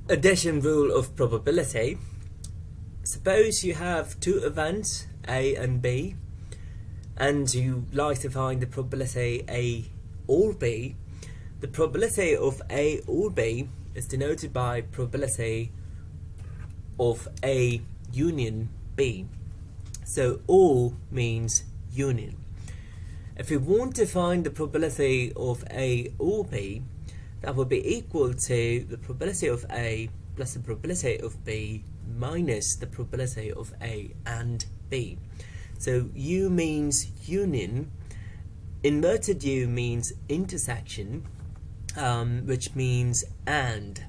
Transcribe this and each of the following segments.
Addition rule of probability. Suppose you have two events, A and B, and you like to find the probability A or B. The probability of A or B is denoted by probability of A union B. So or means union. If we want to find the probability of A or B, that would be equal to the probability of A plus the probability of B minus the probability of A and B. So U means union, inverted U means intersection, which means and.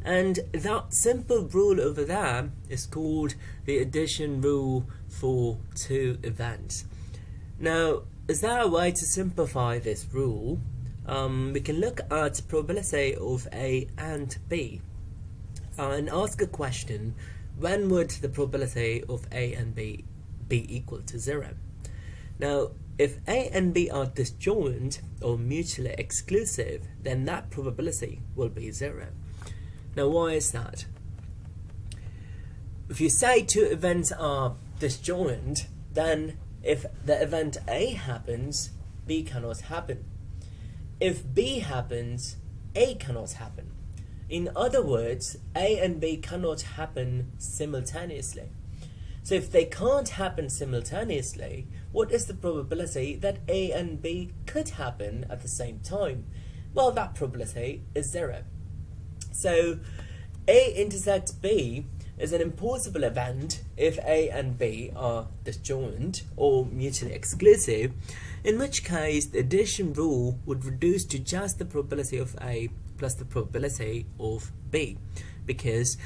And that simple rule over there is called the addition rule for two events. Now, is there a way to simplify this rule? We can look at probability of A and B and ask a question: when would the probability of A and B be equal to 0? Now, if A and B are disjoint or mutually exclusive, then that probability will be 0. Now, why is that? If you say two events are disjoint, then if the event A happens, B cannot happen. If B happens, A cannot happen. In other words, A and B cannot happen simultaneously. So if they can't happen simultaneously, what is the probability that A and B could happen at the same time? Well, that probability is 0. So A intersects B is an impossible event if A and B are disjoint or mutually exclusive, in which case the addition rule would reduce to just the probability of A plus the probability of B, because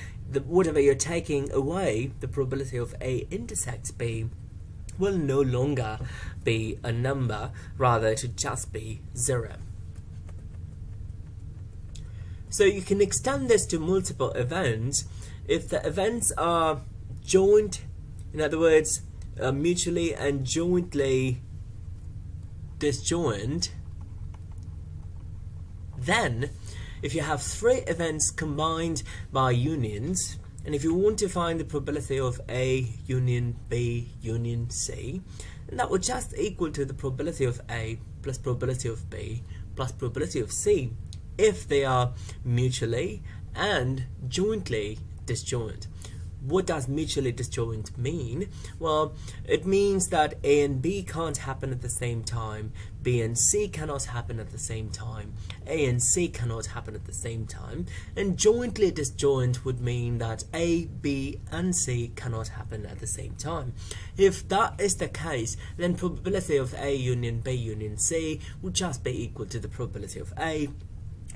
whatever you're taking away, the probability of A intersects B will no longer be a number, rather to just be 0. So you can extend this to multiple events. If the events are joint, in other words, mutually and jointly disjoint, then if you have three events combined by unions, and if you want to find the probability of A union B union C, then that would just equal to the probability of A plus probability of B plus probability of C, if they are mutually and jointly disjoint. What does mutually disjoint mean? Well, it means that A and B can't happen at the same time, B and C cannot happen at the same time, A and C cannot happen at the same time, and jointly disjoint would mean that A, B and C cannot happen at the same time. If that is the case, then probability of A union B union C would just be equal to the probability of A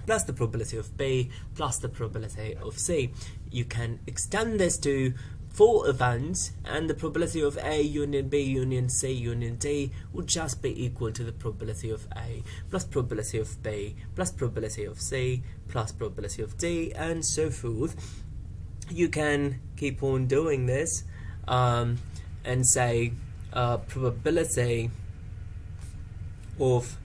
plus the probability of B plus the probability of C. You can extend this to 4 events, and the probability of A union B union C union D would just be equal to the probability of A plus probability of B plus probability of C plus probability of D, and so forth. You can keep on doing this and say probability of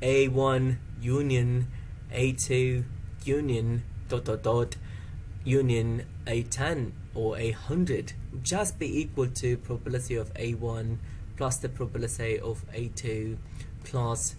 A1 union A2 union ... union A10 or A100 would just be equal to probability of A1 plus the probability of A2 plus ...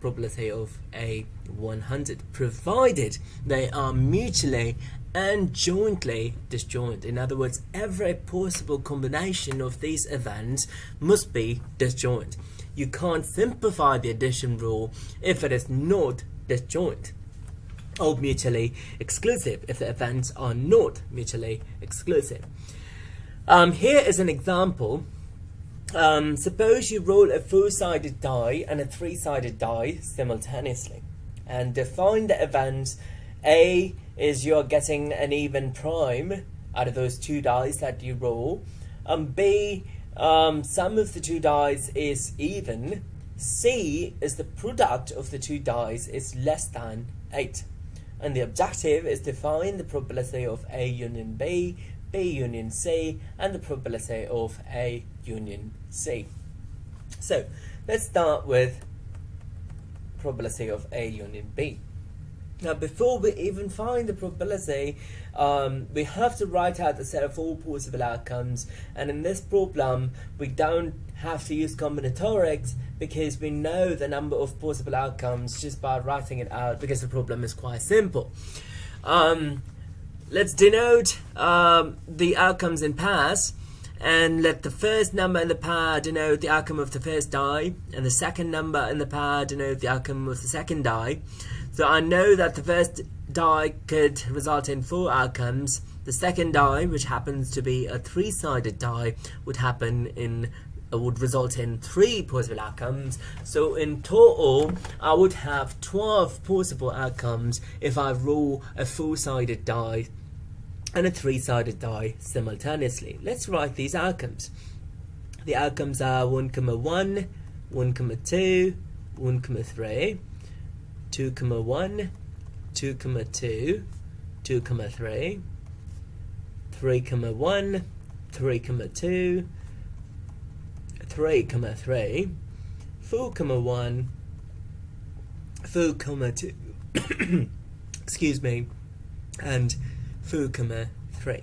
probability of A100, provided they are mutually and jointly disjoint. In other words, every possible combination of these events must be disjoint. You can't simplify the addition rule if it is not disjoint or mutually exclusive, if the events are not mutually exclusive. Here is an example. Suppose you roll a 4-sided die and a 3-sided die simultaneously, and define the events. A is you're getting an even prime out of those 2 dice that you roll. B, sum of the 2 dice is even. C is the product of the 2 dice is less than 8. And the objective is to find the probability of A union B, B union C, and the probability of A union C. So let's start with probability of A union B. Now, before we even find the probability, we have to write out the set of all possible outcomes, and in this problem we don't have to use combinatorics because we know the number of possible outcomes just by writing it out, because the problem is quite simple. Let's denote the outcomes in pairs, and let the first number in the pair denote the outcome of the first die, and the second number in the pair denote the outcome of the second die. So I know that the first die could result in 4 outcomes. The second die, which happens to be a 3-sided die, would result in 3 possible outcomes. So in total, I would have 12 possible outcomes if I roll a 4-sided die and a 3-sided die simultaneously. Let's write these outcomes. The outcomes are 1, 1, 1, 2, 1, 3, 2, 1, 2, 2, 2, 3, 3, 1, 3, 2, 3, 3, 4, 1, 4, 2, excuse me, and 4, 3.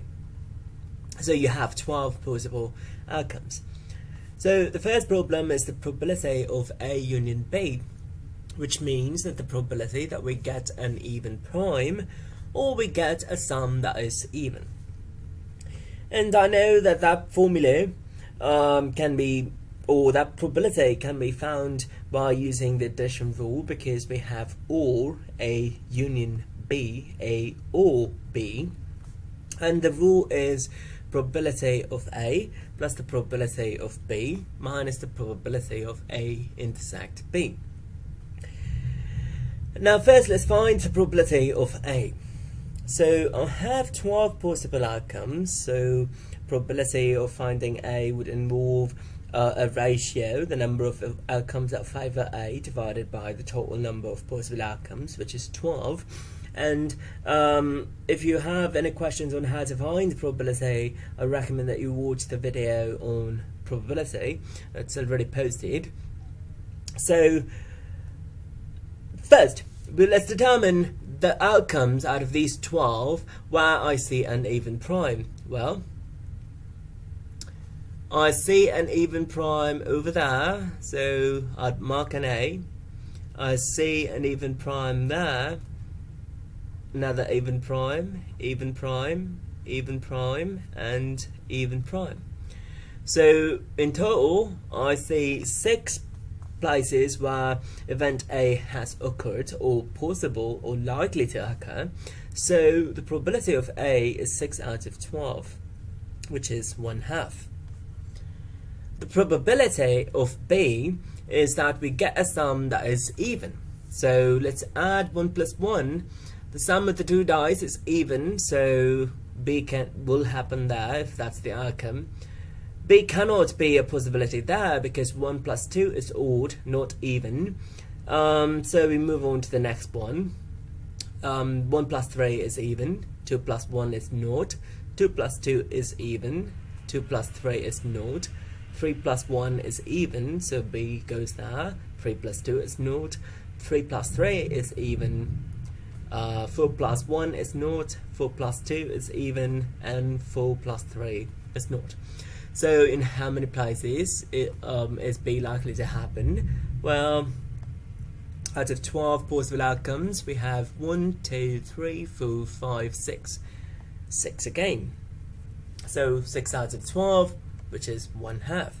So you have 12 possible outcomes. So the first problem is the probability of A union B, which means that the probability that we get an even prime, or we get a sum that is even. And I know that that formula that probability can be found by using the addition rule, because we have or A union B, A or B, and the rule is probability of A plus the probability of B minus the probability of A intersect B. Now first let's find the probability of A. So I have 12 possible outcomes, so probability of finding A would involve a ratio, the number of outcomes that favour A divided by the total number of possible outcomes, which is 12. And if you have any questions on how to find the probability, I recommend that you watch the video on probability. It's already posted. So first, let's determine the outcomes out of these 12 where I see an even prime. Well, I see an even prime over there, so I'd mark an A. I see an even prime there, another even prime, even prime, even prime, and even prime. So in total, I see 6 places where event A has occurred, or possible, or likely to occur. So the probability of A is 6 out of 12, which is 1/2. The probability of B is that we get a sum that is even. So let's add 1 plus 1. The sum of the 2 dice is even, so B will happen there if that's the outcome. B cannot be a possibility there because 1 plus 2 is odd, not even. So we move on to the next one. 1 plus 3 is even, 2 plus 1 is not, 2 plus 2 is even, 2 plus 3 is not, 3 plus 1 is even, so B goes there, 3 plus 2 is not, 3 plus 3 is even, 4 plus 1 is not, 4 plus 2 is even, and 4 plus 3 is not. So in how many places is B likely to happen? Well, out of 12 possible outcomes, we have 1, 2, 3, 4, 5, 6. 6 again. So 6 out of 12, which is 1/2.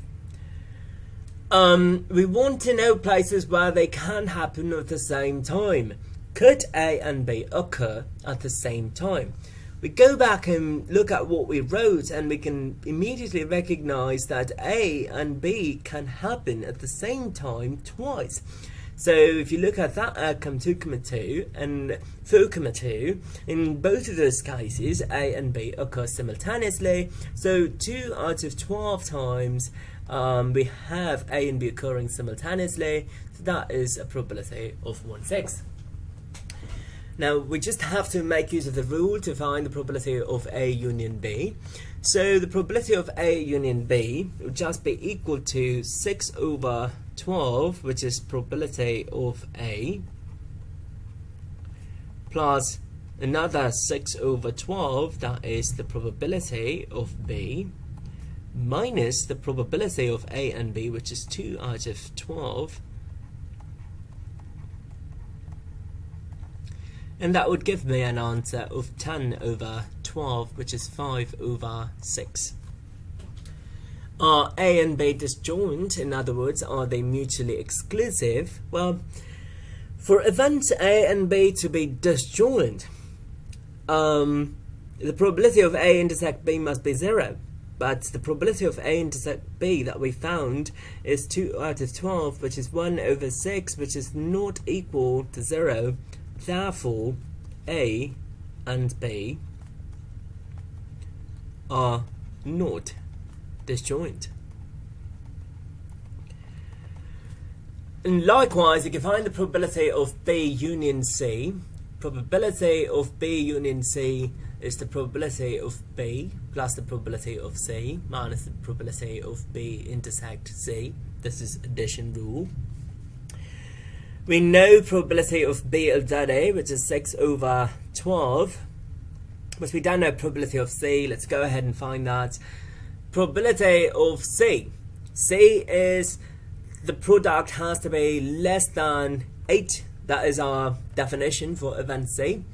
We want to know places where they can happen at the same time. Could A and B occur at the same time? We go back and look at what we wrote, and we can immediately recognize that A and B can happen at the same time twice. So if you look at that outcome 2,2 and 4,2, in both of those cases A and B occur simultaneously. So 2 out of 12 times we have A and B occurring simultaneously. So that is a probability of 1/6. Now we just have to make use of the rule to find the probability of A union B. So the probability of A union B would just be equal to 6 over 12, which is probability of A, plus another 6 over 12, that is the probability of B, minus the probability of A and B, which is 2 out of 12, and that would give me an answer of 10 over 12, which is 5 over 6. Are A and B disjoint? In other words, are they mutually exclusive? Well, for events A and B to be disjoint, the probability of A intersect B must be 0. But the probability of A intersect B that we found is 2 out of 12, which is 1 over 6, which is not equal to 0. Therefore, A and B are not disjoint. And likewise, you can find the probability of B union C. Probability of B union C is the probability of B plus the probability of C minus the probability of B intersect C. This is addition rule. We know probability of B already, which is 6 over 12. But we don't know probability of C. Let's go ahead and find that. Probability of C. C is the product has to be less than 8. That is our definition for event C.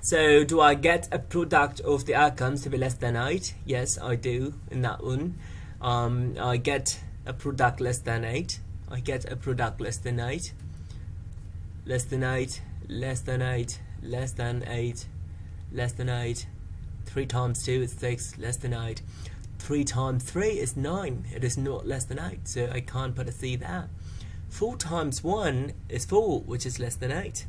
So do I get a product of the outcomes to be less than 8? Yes, I do in that one. I get a product less than 8. I get a product less than 8. Less than 8, less than 8, less than 8, less than 8. 3 times 2 is 6, less than 8. 3 times 3 is 9. It is not less than 8, so I can't put a C there. 4 times 1 is 4, which is less than 8.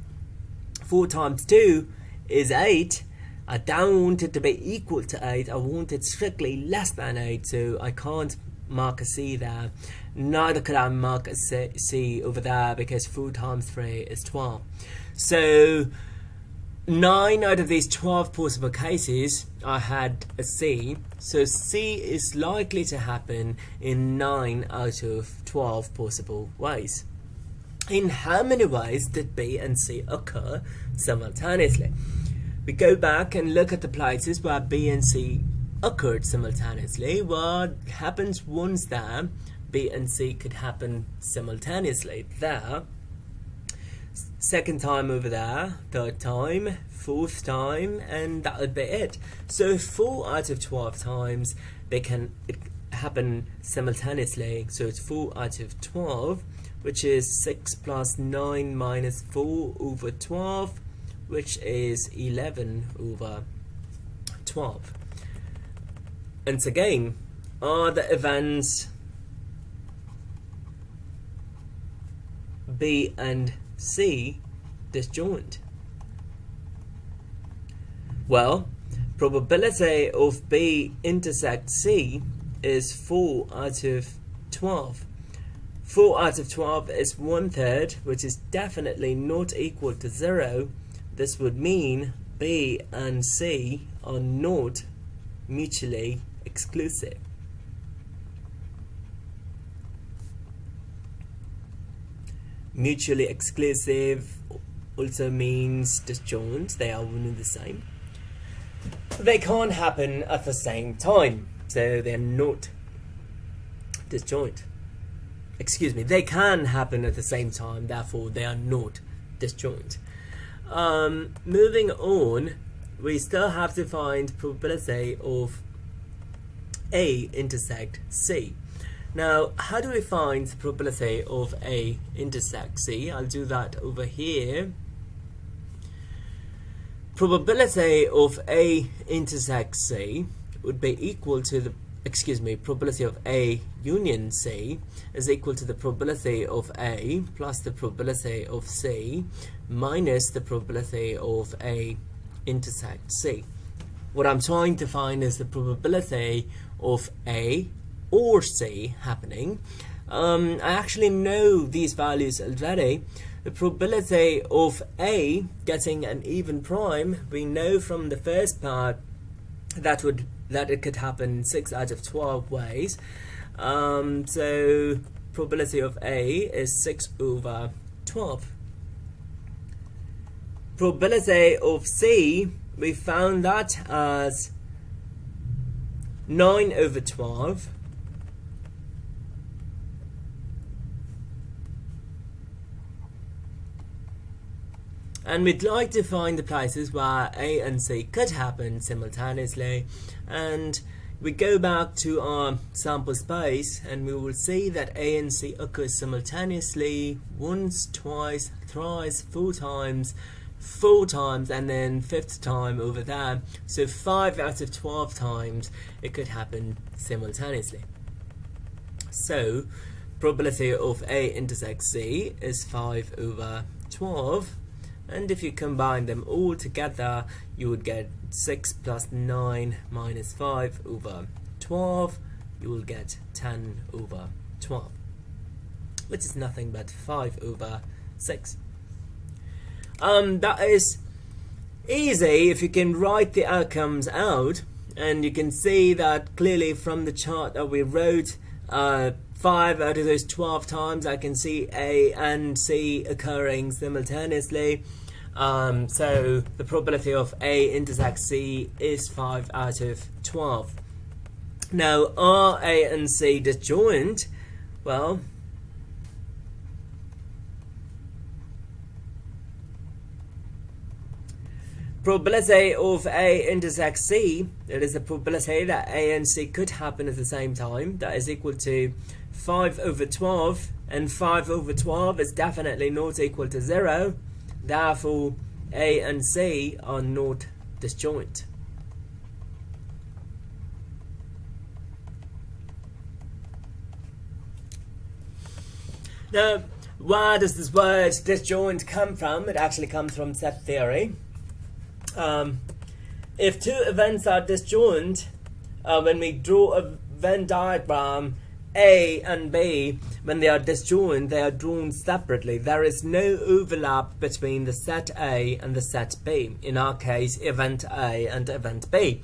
4 times 2 is 8. I don't want it to be equal to 8. I want it strictly less than 8, so I can't mark a C there. Neither could I mark a C over there because 4 times 3 is 12. So 9 out of these 12 possible cases I had a C. So C is likely to happen in 9 out of 12 possible ways. In how many ways did B and C occur simultaneously? We go back and look at the places where B and C occurred simultaneously. What happens once there? B and C could happen simultaneously there. Second time over there, third time, fourth time, and that would be it. So 4 out of 12 times they can happen simultaneously. So it's 4 out of 12, which is 6 plus 9 minus 4 over 12, which is 11 over 12. And again, are the events B and C disjoint? Well, probability of B intersect C is 4 out of 12. 4 out of 12 is 1/3, which is definitely not equal to 0. This would mean B and C are not mutually exclusive. Mutually exclusive also means disjoint. They are one and the same. They can't happen at the same time, so they're not disjoint. Excuse me, they can happen at the same time, therefore they are not disjoint. Moving on, we still have to find probability of A intersect C. Now, how do we find the probability of A intersect C? I'll do that over here. Probability of A intersect C would be equal to the, probability of A union C is equal to the probability of A plus the probability of C minus the probability of A intersect C. What I'm trying to find is the probability of A or C happening. I actually know these values already. The probability of A getting an even prime, we know from the first part that it could happen 6 out of 12 ways. So probability of A is 6 over 12. Probability of C, we found that as 9 over 12. And we'd like to find the places where A and C could happen simultaneously, and we go back to our sample space and we will see that A and C occur simultaneously once, twice, thrice, four times, and then fifth time over there. So 5 out of 12 times it could happen simultaneously. So probability of A intersects C is 5 over 12. And if you combine them all together, you would get 6 plus 9 minus 5 over 12. You will get 10 over 12, which is nothing but 5 over 6. That is easy if you can write the outcomes out, and you can see that clearly from the chart that we wrote. 5 out of those 12 times I can see A and C occurring simultaneously. So the probability of A intersects C is 5 out of 12. Now, are A and C disjoint? Well, probability of A intersects C, that is the probability that A and C could happen at the same time, that is equal to 5 over 12, and 5 over 12 is definitely not equal to 0. Therefore, A and C are not disjoint. Now, where does this word disjoint come from? It actually comes from set theory. If two events are disjoint, when we draw a Venn diagram, A and B, when they are disjoint, they are drawn separately. There is no overlap between the set A and the set B. In our case, event A and event B.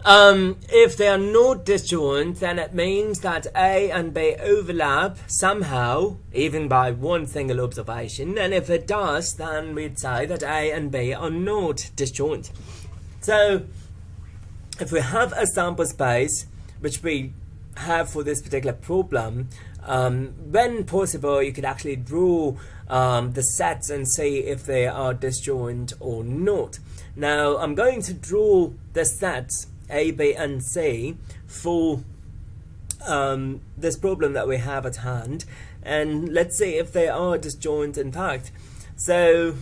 If they are not disjoint, then it means that A and B overlap somehow, even by one single observation. And if it does, then we'd say that A and B are not disjoint. So, if we have a sample space, which we have for this particular problem, when possible you could actually draw the sets and see if they are disjoint or not. Now I'm going to draw the sets A, B and C for this problem that we have at hand, and let's see if they are disjoint in fact. So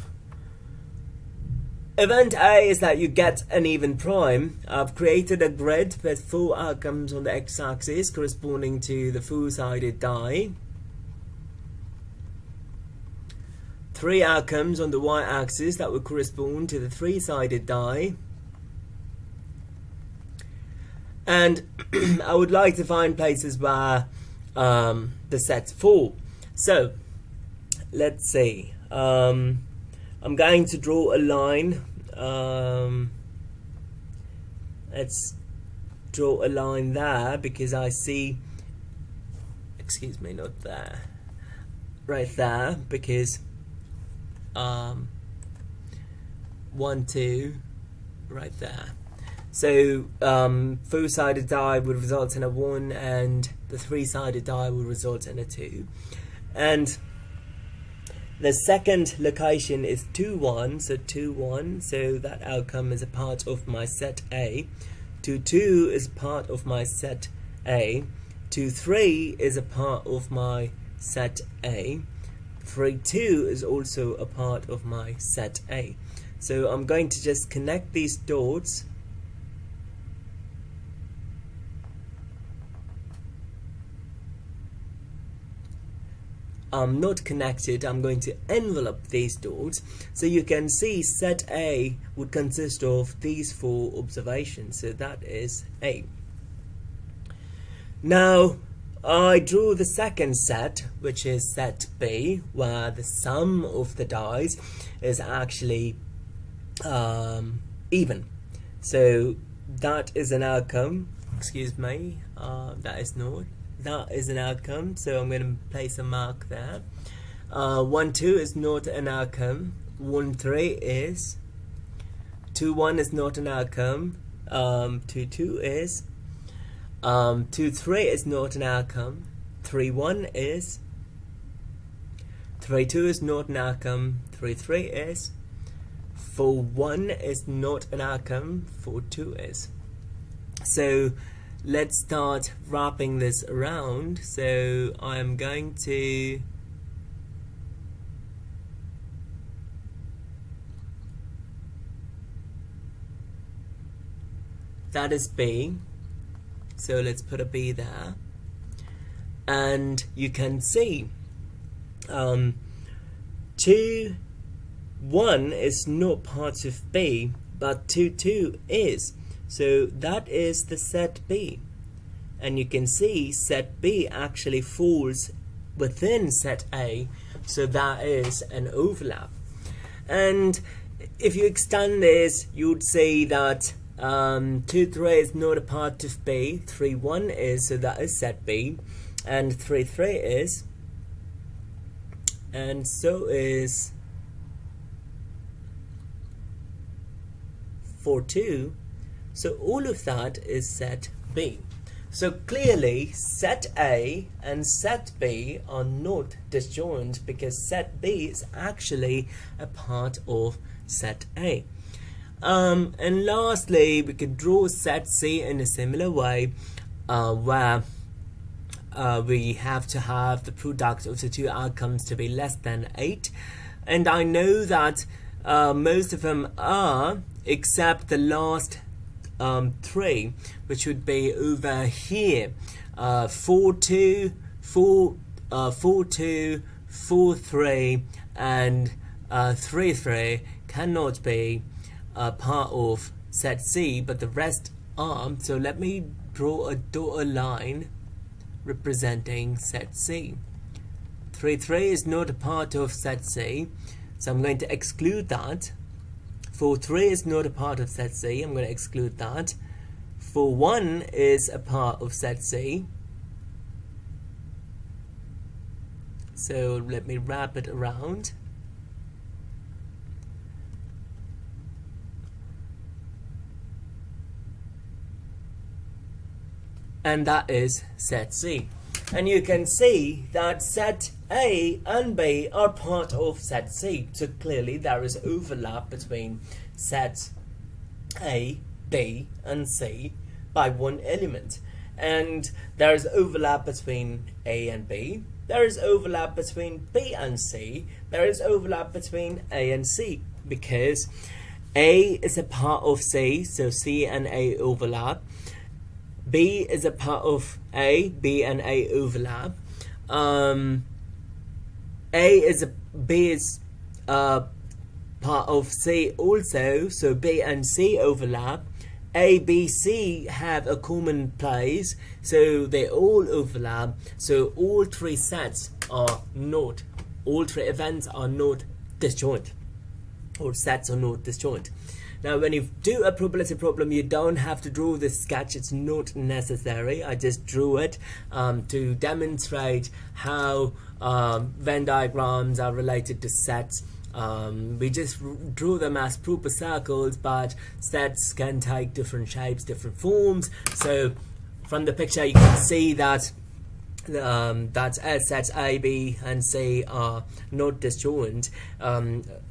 event A is that you get an even prime. I've created a grid with 4 outcomes on the x-axis corresponding to the 4-sided die, 3 outcomes on the y-axis that would correspond to the 3-sided die, and I would like to find places where the sets fall. So let's see. I'm going to draw a line. Let's draw a line there because I see, excuse me, not there, right there, because 1, 2, right there. So 4-sided die would result in a 1 and the 3-sided die would result in a 2. And the second location is 2, 1, so 2, 1, so that outcome is a part of my set A. 2, 2 is part of my set A. 2, 3 is a part of my set A. 3, 2 is also a part of my set A. So I'm going to just connect these dots. Not connected, I'm going to envelope these dots, so you can see set A would consist of these 4 observations, so that is A. Now I drew the second set, which is set B, where the sum of the dies is actually even. So that is an outcome, excuse me, that is not that is an outcome, so I'm going to place a mark there. 1 2 is not an outcome. 1 3 is. 2 1 is not an outcome. 2 2 is. 2 3 is not an outcome. 3 1 is. 3 2 is not an outcome. 3 3 is. 4 1 is not an outcome. 4 2 is. So let's start wrapping this around. So I'm going to that is B, so let's put a B there, and you can see 2 1 is not part of B, but 2 2 is. So that is the set B, and you can see set B actually falls within set A, so that is an overlap. And if you extend this, you would say that 2 3 is not a part of B, 3 1 is, so that is set B, and 3 3 is, and so is 4 2. So all of that is set B. So clearly set A and set B are not disjoint, because set B is actually a part of set A. And lastly, we could draw set C in a similar way, where we have to have the product of the two outcomes to be less than 8. And I know that most of them are, except the last 3, which would be over here. 4 2, 4 2, 4 3, and 3 3 cannot be part of set C, but the rest are. So let me draw a dotted line representing set C. 3 3 is not a part of set C, so I'm going to exclude that. 4 3 is not a part of set C, I'm going to exclude that. 4 1 is a part of set C, so let me wrap it around. And that is set C. And you can see that set A and B are part of set C. So clearly there is overlap between set A, B, and C by one element. And there is overlap between A and B. There is overlap between B and C. There is overlap between A and C, because A is a part of C, so C and A overlap. B is a part of A, B and A overlap. B is part of C also, so B and C overlap. A, B, C have a common place, so they all overlap. So all 3 sets are not, all 3 events are not disjoint, or sets are not disjoint. Now, when you do a probability problem, you don't have to draw this sketch. It's not necessary. I just drew it to demonstrate how Venn diagrams are related to sets. We just drew them as proper circles, but sets can take different shapes, different forms. So from the picture, you can see that sets A, B, and C are not disjoint.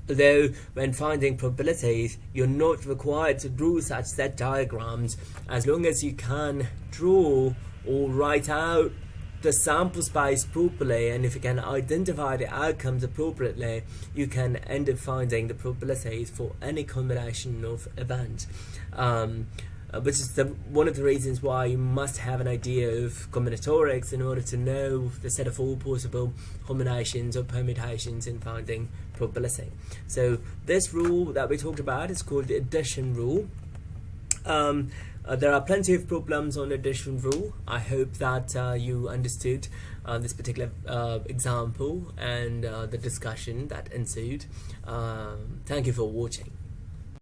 Though when finding probabilities, you're not required to draw such set diagrams, as long as you can draw or write out the sample space properly, and if you can identify the outcomes appropriately, you can end up finding the probabilities for any combination of events. Which is one of the reasons why you must have an idea of combinatorics in order to know the set of all possible combinations or permutations in finding probability. So this rule that we talked about is called the addition rule. There are plenty of problems on the addition rule. I hope that you understood this particular example and the discussion that ensued. Thank you for watching.